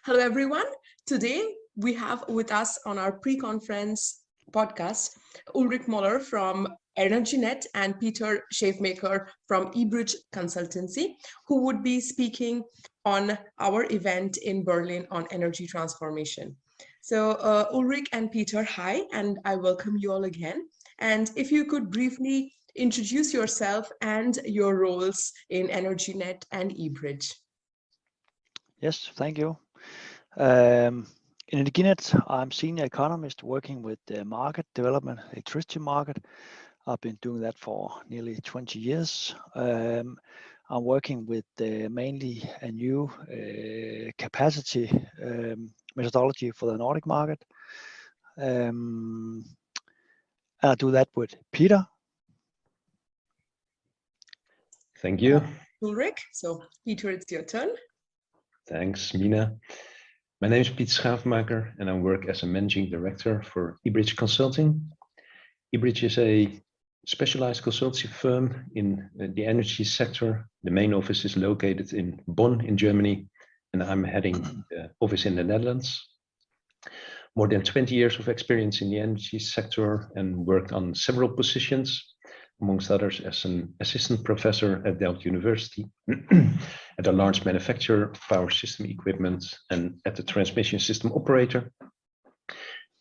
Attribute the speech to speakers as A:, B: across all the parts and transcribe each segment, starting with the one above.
A: Hello, everyone. Today we have with us on our pre-conference podcast Ulrich Moller from Energinet and Peter Schaefmaker from eBridge Consultancy, who would be speaking on our event in Berlin on energy transformation. So Ulrich and Peter, hi, and I welcome you all again. And if you could briefly introduce yourself and your roles in Energinet and eBridge.
B: Yes, thank you. In Energinet, I'm senior economist working with the market development, electricity market. I've been doing that for nearly 20 years. I'm working with mainly a new capacity methodology for the Nordic market. I'll do that with Peter.
C: Thank you.
A: Ulrich, so Peter, it's your turn.
C: Thanks, Mina. My name is Piet Schaefmaker and I work as a managing director for eBridge Consulting. eBridge is a specialized consultancy firm in the energy sector. The main office is located in Bonn in Germany, and I'm heading the office in the Netherlands. More than 20 years of experience in the energy sector and worked on several positions, amongst others as an assistant professor at Delft University, at a large manufacturer of power system equipment, and at the transmission system operator.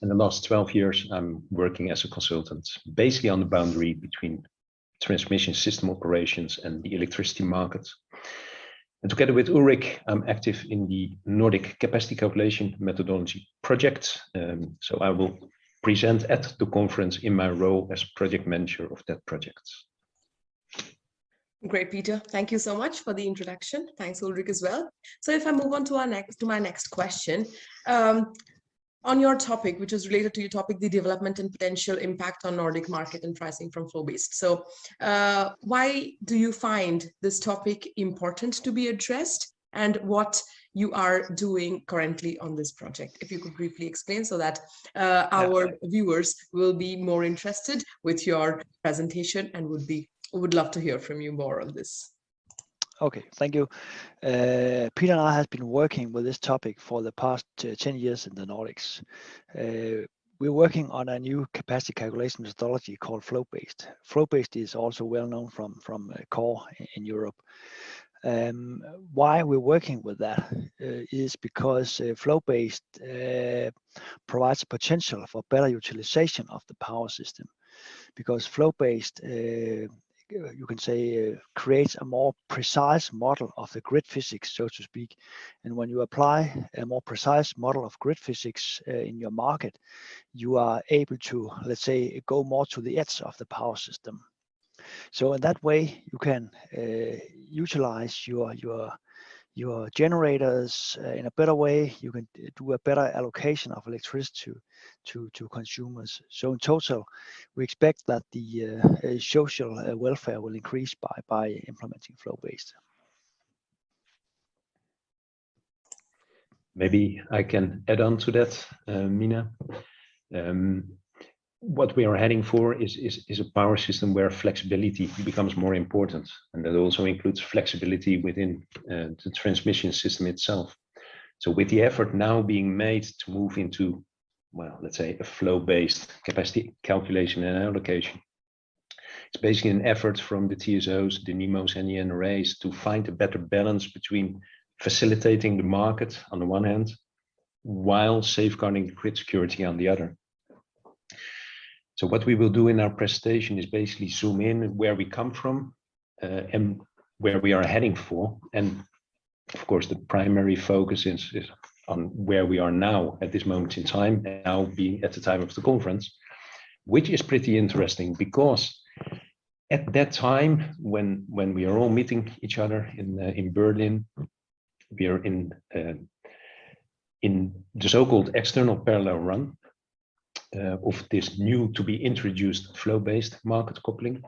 C: In the last 12 years, I'm working as a consultant, basically on the boundary between transmission system operations and the electricity market. And together with Ulrich, I'm active in the Nordic Capacity Calculation Methodology project. So I will present at the conference in my role as project manager of that project.
A: Great, Peter. Thank you so much for the introduction. Thanks, Ulrich, as well. So if I move on to my next question, on your topic, which is related to your topic, the development and potential impact on Nordic market and pricing from flow-based. So why do you find this topic important to be addressed, and what you are doing currently on this project? If you could briefly explain so that our viewers will be more interested with your presentation and would love to hear from you more on this.
B: Okay, thank you. Peter and I have been working with this topic for the past 10 years in the Nordics. We're working on a new capacity calculation methodology called flow-based. Flow-based is also well known from core in Europe. Why we're working with that is because flow-based provides a potential for better utilization of the power system, because flow-based you can say creates a more precise model of the grid physics, so to speak. And when you apply a more precise model of grid physics in your market, you are able to, let's say, go more to the edge of the power system. So in that way, you can utilize your generators in a better way. You can do a better allocation of electricity to consumers. So in total, we expect that the social welfare will increase by implementing flow-based.
C: Maybe I can add on to that, Mina. What we are heading for is a power system where flexibility becomes more important, and that also includes flexibility within the transmission system itself. So with the effort now being made to move into, well, let's say a flow-based capacity calculation and allocation, it's basically an effort from the TSOs, the NEMOs and the NRAs to find a better balance between facilitating the market on the one hand, while safeguarding grid security on the other. So what we will do in our presentation is basically zoom in where we come from and where we are heading for. And of course, the primary focus is on where we are now at this moment in time, now being at the time of the conference, which is pretty interesting because at that time, when we are all meeting each other in Berlin, we are in the so-called external parallel run of this new to be introduced flow-based market coupling.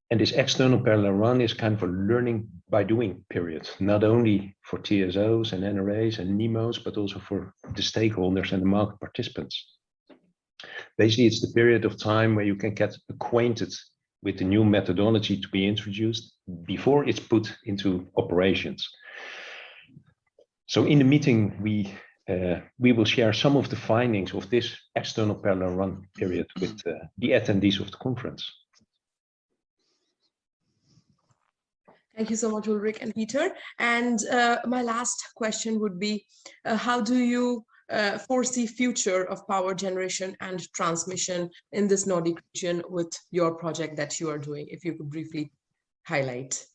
C: And this external parallel run is kind of a learning by doing period, not only for TSOs and NRAs and NEMOs, but also for the stakeholders and the market participants. Basically, it's the period of time where you can get acquainted with the new methodology to be introduced before it's put into operations. So in the meeting, we will share some of the findings of this external parallel run period with the attendees of the conference.
A: Thank you so much, Ulrich and Peter. And my last question would be, how do you foresee future of power generation and transmission in this Nordic region with your project that you are doing? If you could briefly highlight.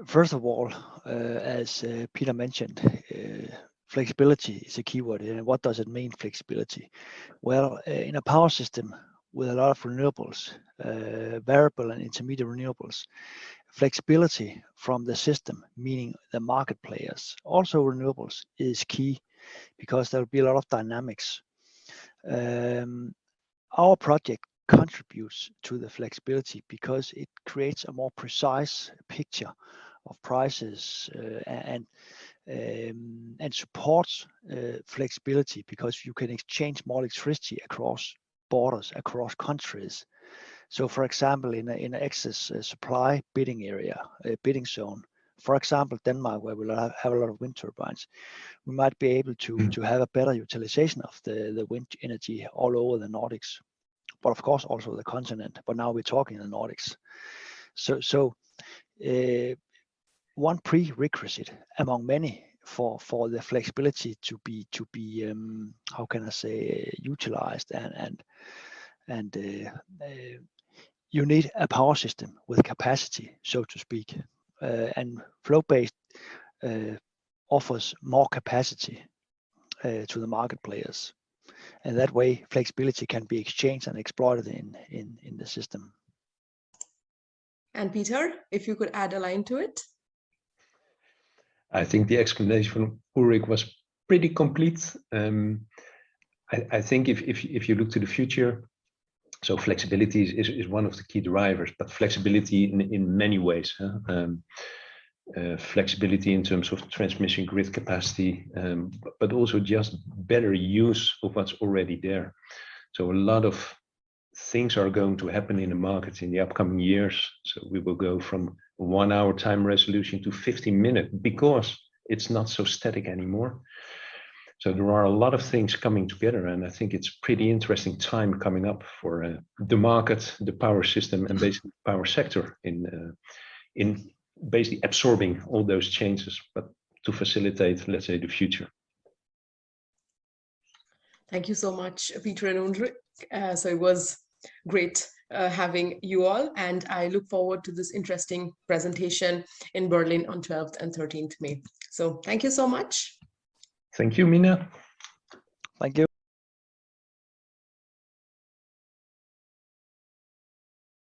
B: First of all, as Peter mentioned, flexibility is a keyword. And what does it mean, flexibility? Well, in a power system with a lot of renewables, variable and intermediate renewables, flexibility from the system, meaning the market players, also renewables, is key because there will be a lot of dynamics. Our project contributes to the flexibility because it creates a more precise picture of prices and supports flexibility because you can exchange more electricity across borders, across countries. So, for example, in an excess supply bidding area, bidding zone, for example, Denmark, where we have a lot of wind turbines, we might be able to have a better utilization of the wind energy all over the Nordics, but of course also the continent. But now we're talking the Nordics. So one prerequisite among many for the flexibility to be how can I say, utilized and you need a power system with capacity, so to speak, and flow-based offers more capacity to the market players, and that way flexibility can be exchanged and exploited in the system.
A: And Peter, if you could add a line to it.
C: I think the explanation from Ulrich was pretty complete. I think if you look to the future, so flexibility is one of the key drivers, but flexibility in many ways. Flexibility in terms of transmission grid capacity, but also just better use of what's already there. So a lot of things are going to happen in the market in the upcoming years. So we will go from 1 hour time resolution to 15 minutes because it's not so static anymore. So there are a lot of things coming together, and I think it's pretty interesting time coming up for the market, the power system, and basically the power sector in basically absorbing all those changes, but to facilitate, let's say, the future.
A: Thank you so much, Peter and Ulrich. So it was great having you all, and I look forward to this interesting presentation in Berlin on 12th and 13th May. So thank you so much.
C: Thank you, Mina.
B: Thank you.